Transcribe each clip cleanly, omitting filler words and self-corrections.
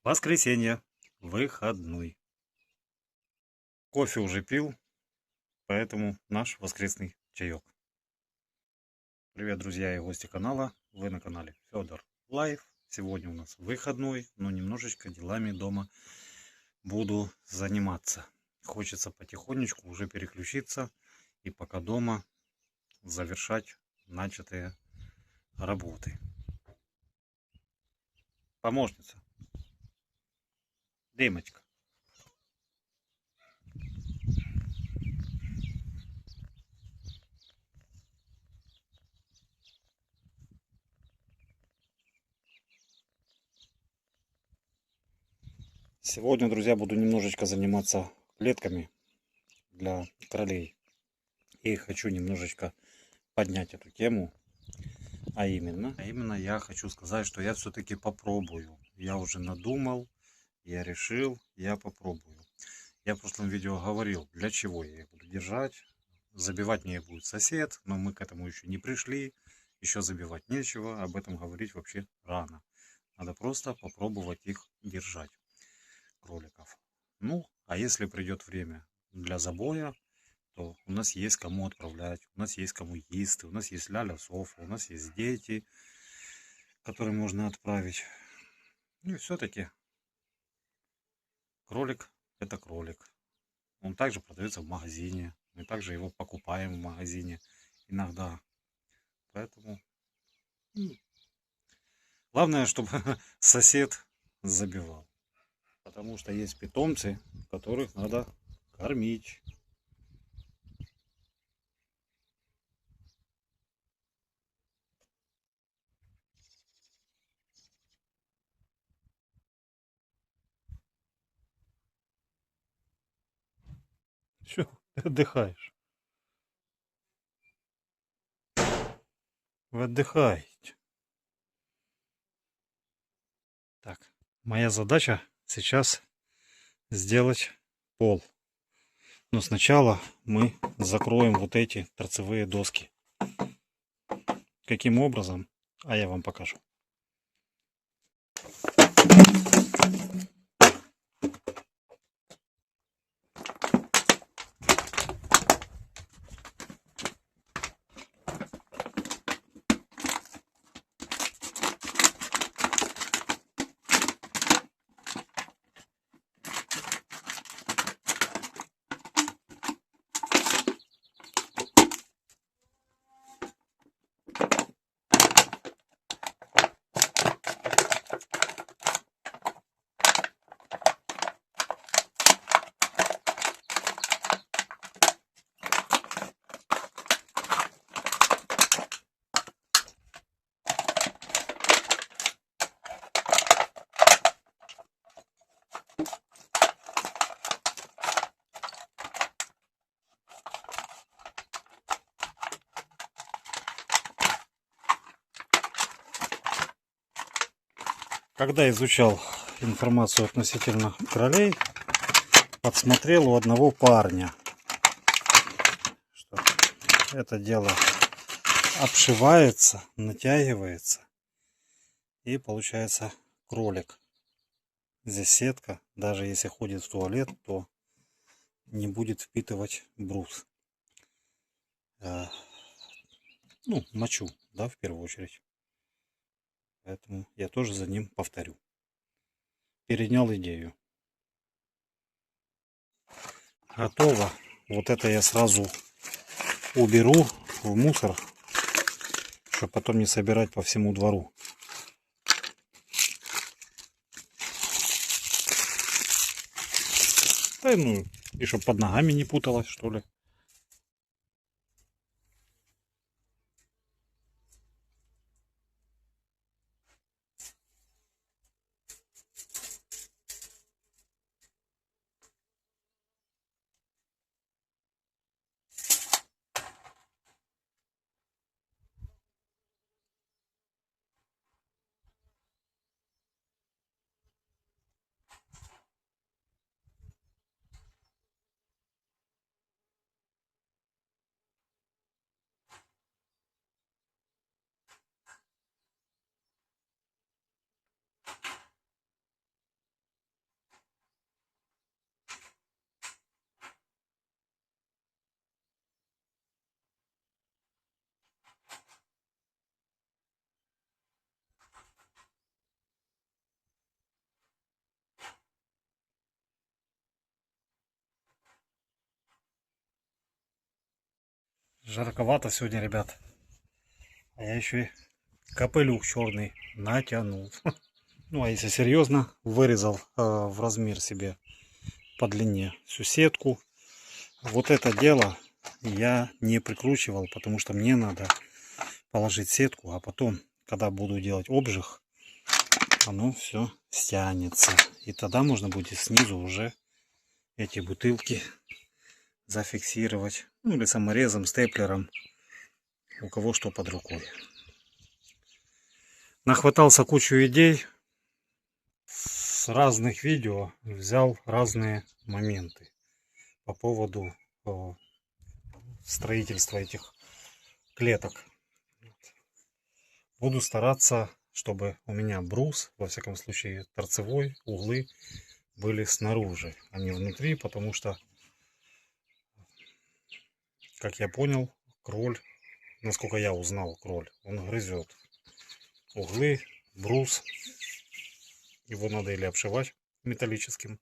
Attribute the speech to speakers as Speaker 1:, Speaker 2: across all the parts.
Speaker 1: Воскресенье, выходной. Кофе уже пил, поэтому наш воскресный чаек. Привет, друзья и гости канала. Вы на канале Федор Лайф. Сегодня у нас выходной, но немножечко делами дома буду заниматься. Хочется потихонечку уже переключиться и пока дома завершать начатые работы. Помощница. Дымочка. Сегодня, друзья, буду немножечко заниматься клетками для кролей. И хочу немножечко поднять эту тему. А именно я хочу сказать, что я все-таки попробую. Я уже надумал, я решил, я попробую. Я в прошлом видео говорил, для чего я их буду держать. Забивать мне будет сосед, но мы к этому еще не пришли. Еще забивать нечего, об этом говорить вообще рано. Надо просто попробовать их держать, кроликов. Ну, а если придет время для забоя, то у нас есть кому отправлять, у нас есть кому есть, у нас есть Ляля, Софа, у нас есть дети, которым можно отправить. И все-таки кролик — это кролик. Он также продается в магазине, мы также его покупаем в магазине иногда. Поэтому главное, чтобы сосед забивал. Потому что есть питомцы, которых надо кормить. Что ты отдыхаешь? Вы отдыхаете. Так, моя задача сейчас сделать пол. Но сначала мы закроем вот эти торцевые доски. Каким образом? А я вам покажу. Когда изучал информацию относительно кролей, подсмотрел у одного парня, что это дело обшивается, натягивается, и получается кролик. Здесь сетка, даже если ходит в туалет, то не будет впитывать брус. Ну, мочу, да, в первую очередь. Поэтому я тоже за ним повторю. Перенял идею. Готово. Вот это я сразу уберу в мусор, чтобы потом не собирать по всему двору. Да, ну, и чтобы под ногами не путалось, что ли. Жарковато сегодня, ребят. А я еще и капелюх черный натянул. Ну, а если серьезно, вырезал в размер себе по длине всю сетку. Вот это дело я не прикручивал, потому что мне надо положить сетку, а потом, когда буду делать обжиг, оно все стянется. И тогда можно будет снизу уже эти бутылки зафиксировать. Ну, или саморезом, степлером, у кого что под рукой. Нахватался кучу идей. С разных видео взял разные моменты по поводу строительства этих клеток. Буду стараться, чтобы у меня брус, во всяком случае торцевой, углы были снаружи, а не внутри, потому что, как я понял, кроль, насколько я узнал, кроль, он грызет углы, брус. Его надо или обшивать металлическим,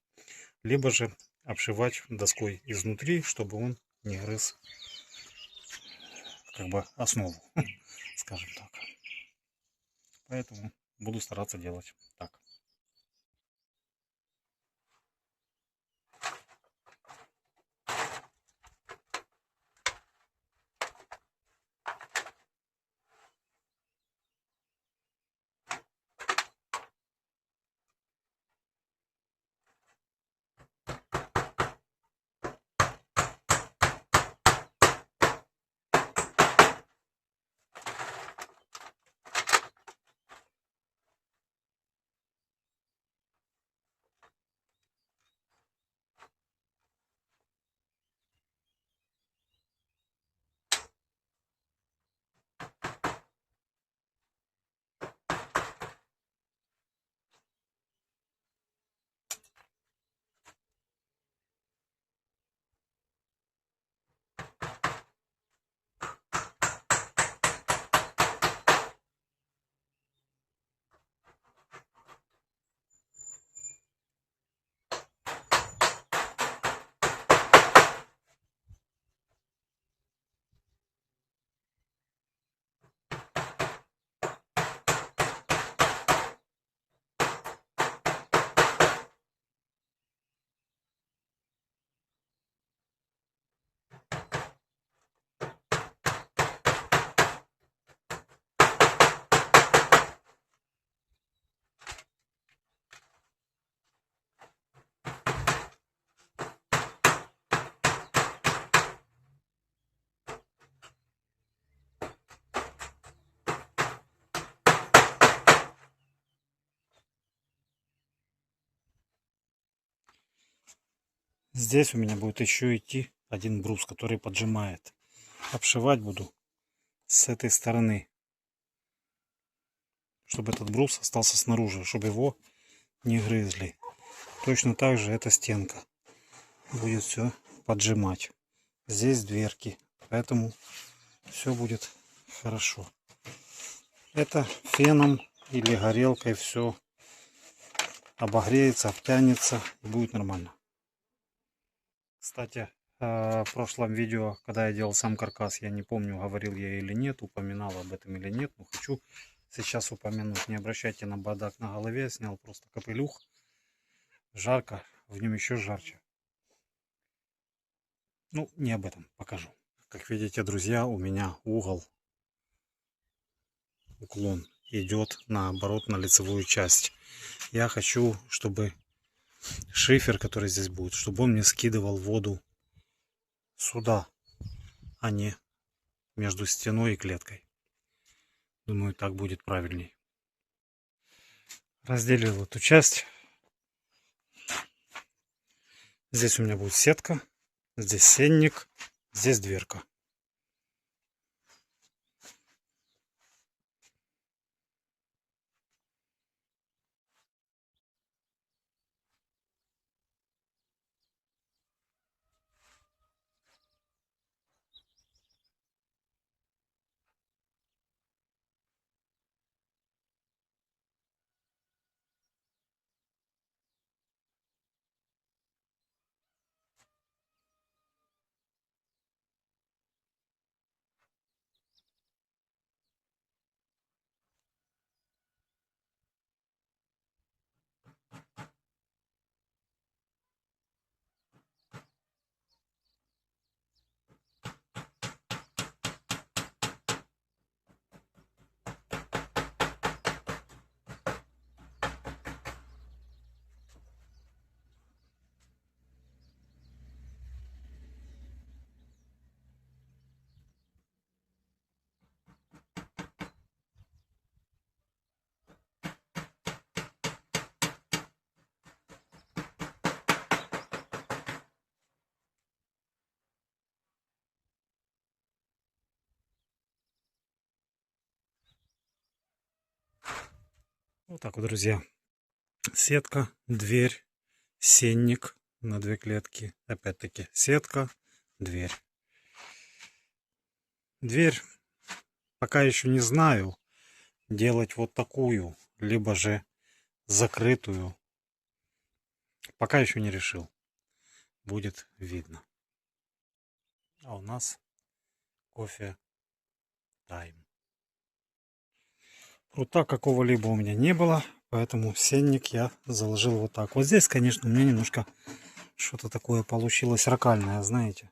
Speaker 1: либо же обшивать доской изнутри, чтобы он не грыз как бы основу, скажем так. Поэтому буду стараться делать так. Здесь у меня будет еще идти один брус, который поджимает. Обшивать буду с этой стороны, чтобы этот брус остался снаружи, чтобы его не грызли. Точно так же эта стенка будет все поджимать. Здесь дверки, поэтому все будет хорошо. Это феном или горелкой все обогреется, обтянется и будет нормально. Кстати, в прошлом видео, когда я делал сам каркас, я не помню, говорил я или нет, упоминал об этом или нет, но хочу сейчас упомянуть. Не обращайте на бардак на голове, снял просто капелюх. Жарко, в нем еще жарче. Ну, не об этом, покажу. Как видите, друзья, у меня уклон идет наоборот на лицевую часть. Я хочу, чтобы шифер, который здесь будет, чтобы он мне скидывал воду сюда, а не между стеной и клеткой. Думаю, так будет правильней. Разделил эту часть. Здесь у меня будет сетка, здесь сенник, здесь дверка. Вот так вот, друзья. Сетка, дверь, сенник на 2 клетки. Опять-таки сетка, дверь. Дверь пока еще не знаю, делать вот такую, либо же закрытую. Пока еще не решил. Будет видно. А у нас кофе тайм. Прута какого-либо у меня не было, поэтому сенник я заложил вот так. Вот здесь, конечно, у меня немножко что-то такое получилось ракальное, знаете.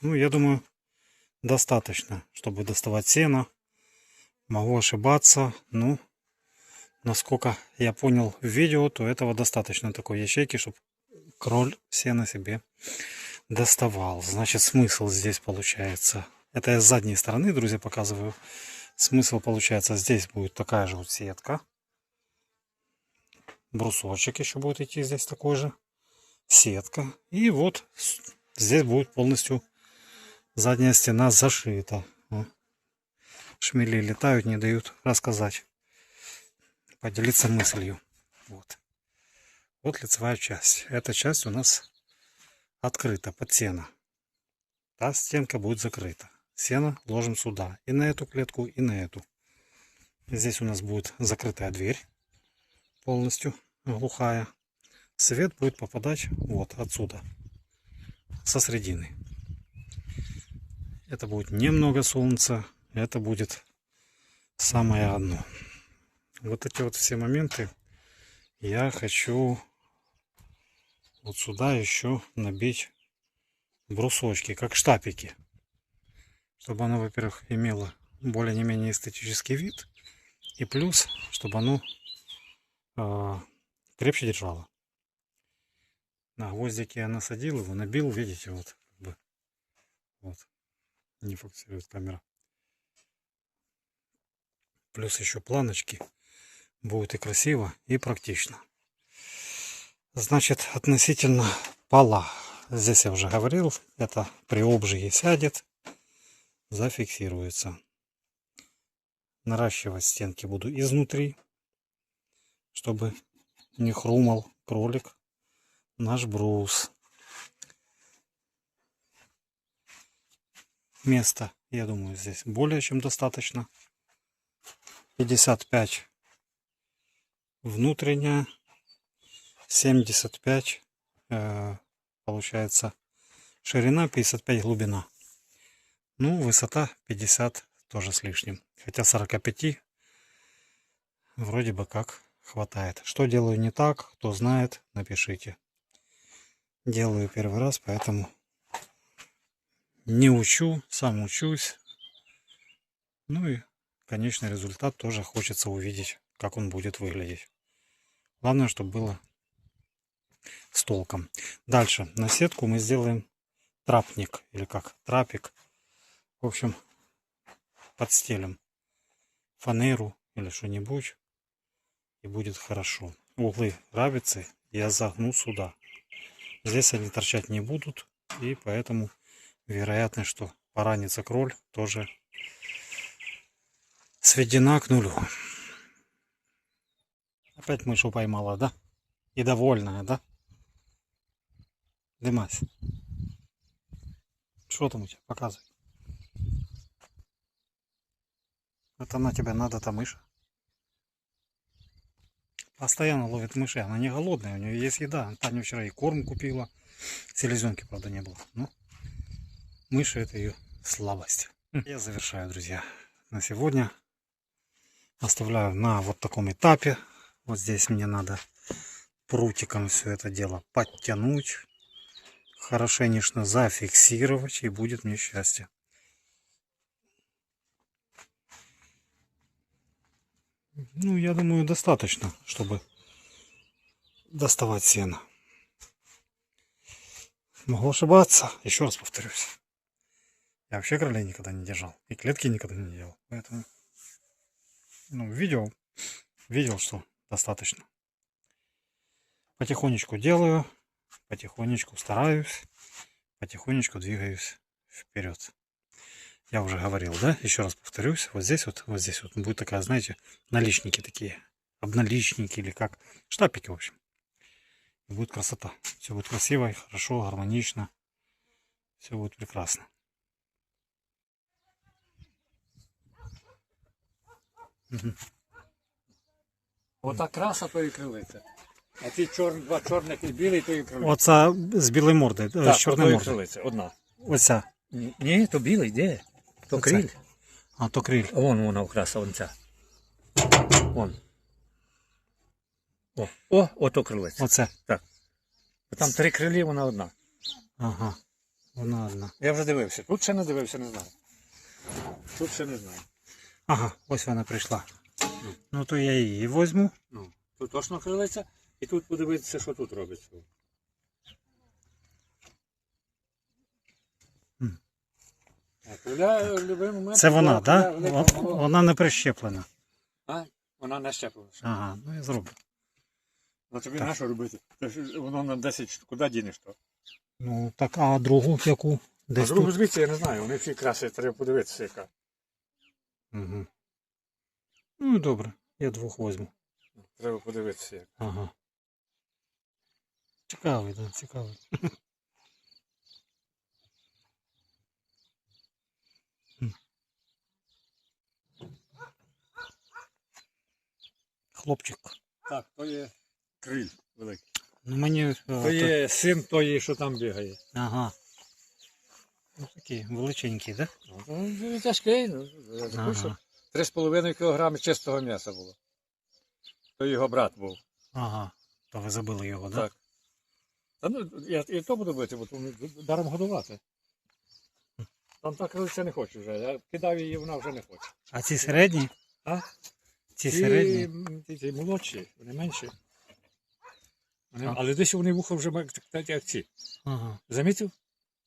Speaker 1: Ну, я думаю, достаточно, чтобы доставать сено. Могу ошибаться, но насколько я понял в видео, то этого достаточно такой ячейки, чтобы кроль сено себе доставал. Значит, смысл здесь получается. Это я с задней стороны, друзья, показываю. Смысл получается, здесь будет такая же вот сетка. Брусочек еще будет идти здесь такой же. Сетка. И вот здесь будет полностью задняя стена зашита. Шмели летают, не дают рассказать. Поделиться мыслью. Вот. Вот лицевая часть. Эта часть у нас открыта под сено. Та стенка будет закрыта. Сено ложим сюда. И на эту клетку, и на эту. Здесь у нас будет закрытая дверь. Полностью глухая. Свет будет попадать вот отсюда. Со средины. Это будет немного солнца. Это будет самое одно. Вот эти вот все моменты я хочу вот сюда еще набить брусочки, как штапики. Чтобы оно, во-первых, имело более-менее эстетический вид. И плюс, чтобы оно крепче держало. На гвоздики я насадил его, набил, видите, вот. Вот. Не фокусирует камера. Плюс еще планочки. Будет и красиво, и практично. Значит, относительно пола. Здесь я уже говорил, это при обжиге сядет, зафиксируется. Наращивать стенки буду изнутри, чтобы не хрумал кролик наш брус. Места, я думаю, здесь более чем достаточно. 55 внутренняя, 75 получается ширина, 55 глубина. Ну, высота 50 тоже с лишним. Хотя 45 вроде бы как хватает. Что делаю не так, кто знает, напишите. Делаю первый раз, поэтому не учу, сам учусь. Ну и конечный результат тоже хочется увидеть, как он будет выглядеть. Главное, чтобы было с толком. Дальше на сетку мы сделаем трапник, или как трапик. В общем, подстелим фанеру или что-нибудь, и будет хорошо. Углы рабицы я загну сюда. Здесь они торчать не будут, и поэтому вероятность, что поранится кроль, тоже сведена к нулю. Опять мышу поймала, да? И довольная, да? Дымась. Что там у тебя? Показывай. Это на тебя надо, та мышь. Постоянно ловит мышей. Она не голодная, у нее есть еда. Таня вчера и корм купила. Селезенки, правда, не было. Но мыши — это ее слабость. Я завершаю, друзья. На сегодня оставляю на вот таком этапе. Вот здесь мне надо прутиком все это дело подтянуть. Хорошенечно зафиксировать. И будет мне счастье. Ну, я думаю, достаточно, чтобы доставать сено. Могу ошибаться. Еще раз повторюсь. Я вообще кролей никогда не держал. И клетки никогда не делал. Поэтому, ну, видел, что достаточно. Потихонечку делаю. Потихонечку стараюсь. Потихонечку двигаюсь вперед. Я уже говорил, да? Еще раз повторюсь. Вот здесь вот будет такая, знаете, наличники такие. Обналичники или как. Штапики, в общем. И будет красота. Все будет красиво, и хорошо, гармонично. Все будет прекрасно.
Speaker 2: Ота краса, то і крилиця. А ті два чорних і білий, то і крилиця.
Speaker 1: Оце з білою мордою, з чорною
Speaker 2: то і
Speaker 1: мордою.
Speaker 2: крилиця, одна.
Speaker 1: Оця.
Speaker 2: Ні, то білий, де? То
Speaker 1: Оце.
Speaker 2: криль.
Speaker 1: А то криль.
Speaker 2: Вон вона окраса, вон ця. Вон. Ото крилиця.
Speaker 1: Оце.
Speaker 2: Так. Там 3 крилі, вона одна.
Speaker 1: Ага. Вона одна.
Speaker 2: Я вже дивився. Тут ще не дивився, не знаю. Тут ще не знаю.
Speaker 1: Ага, ось вона прийшла. Ну то я її візьму.
Speaker 2: Ну, тут точно крилиця. І тут подивитися, що тут робиться.
Speaker 1: М.
Speaker 2: А криля в будь-який момент...
Speaker 1: Це вона,
Speaker 2: криля
Speaker 1: так? Да?
Speaker 2: велика, воно-
Speaker 1: Вона не прищеплена.
Speaker 2: А? Вона не щеплена.
Speaker 1: Ага, ну я зроблю.
Speaker 2: Ну тобі
Speaker 1: Так.
Speaker 2: на що робити? Це ж воно на 10 штук. Куди дінеш то?
Speaker 1: Ну так, а другу яку?
Speaker 2: А
Speaker 1: Десь
Speaker 2: другу
Speaker 1: тут?
Speaker 2: звідси я не знаю, вони всі краси, треба подивитися яка.
Speaker 1: Угу. Ну добре, я двох візьму.
Speaker 2: Треба подивитися як.
Speaker 1: Ага. Цікавий, да, цікавий. Хлопчик.
Speaker 2: Так, то є криль великий.
Speaker 1: Ну мені...
Speaker 2: То є син тої, що там бігає.
Speaker 1: Ага. Ну такі величенькі, так?
Speaker 2: Ну, тяжкий, ну, я
Speaker 1: Да?
Speaker 2: такий, що
Speaker 1: Ага.
Speaker 2: 3,5 кг чистого м'яса було. То його брат був.
Speaker 1: Ага. То ви забили його, так?
Speaker 2: Так. Та ну, я і то буду бити, бо тому даром годувати. Там та крилиця не хоче вже. Я кидав її, вона вже не хоче.
Speaker 1: А ці середні?
Speaker 2: А?
Speaker 1: Ці середні?
Speaker 2: Ті молодші, вони менші.
Speaker 1: Так.
Speaker 2: Але десь вони вуха вже мають так, як ці.
Speaker 1: Ага.
Speaker 2: Замітив?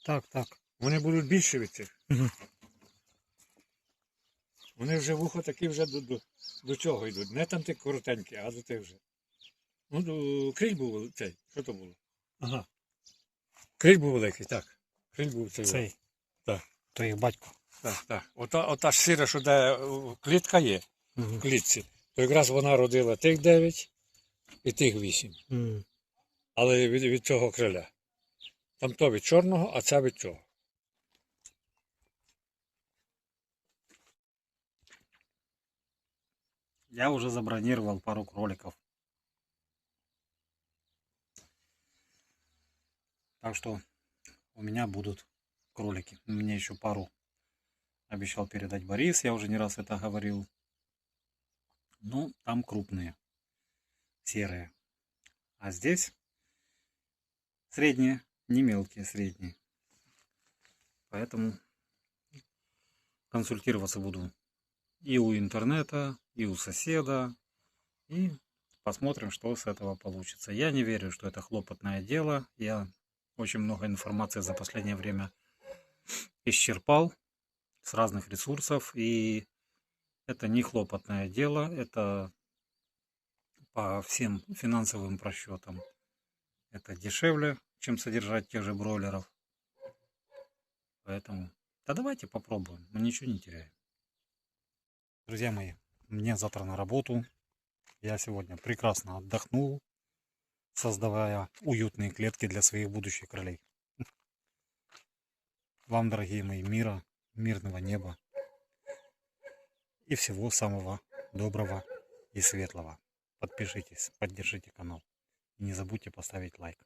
Speaker 1: Так, так.
Speaker 2: Вони будуть більші від цих.
Speaker 1: Угу.
Speaker 2: Вони вже вухо такі вже до цього йдуть. Не там ті коротенькі, а до тих вже. Ну, криль був цей. Що то було? Ага. Криль був великий, так. Криль був цей.
Speaker 1: Цей.
Speaker 2: Так.
Speaker 1: То їх батько.
Speaker 2: Так, так. Ота ж сіра, що де клітка є, в
Speaker 1: Угу.
Speaker 2: клітці, то якраз вона родила тих 9 і тих 8.
Speaker 1: Угу.
Speaker 2: Але від цього криля. Там то від чорного, а це від цього.
Speaker 1: Я уже забронировал пару кроликов. Так что у меня будут кролики. Мне еще пару обещал передать Борис. Я уже не раз это говорил. Ну, там крупные. Серые. А здесь средние. Не мелкие, средние. Поэтому консультироваться буду и у интернета, и у соседа. И посмотрим, что с этого получится. Я не верю, что это хлопотное дело. Я очень много информации за последнее время исчерпал с разных ресурсов. И это не хлопотное дело. Это по всем финансовым просчетам. Это дешевле, чем содержать тех же бройлеров. Поэтому, да давайте попробуем. Мы ничего не теряем. Друзья мои, мне завтра на работу. Я сегодня прекрасно отдохнул, создавая уютные клетки для своих будущих кролей. Вам, дорогие мои, мира, мирного неба и всего самого доброго и светлого. Подпишитесь, поддержите канал. И не забудьте поставить лайк.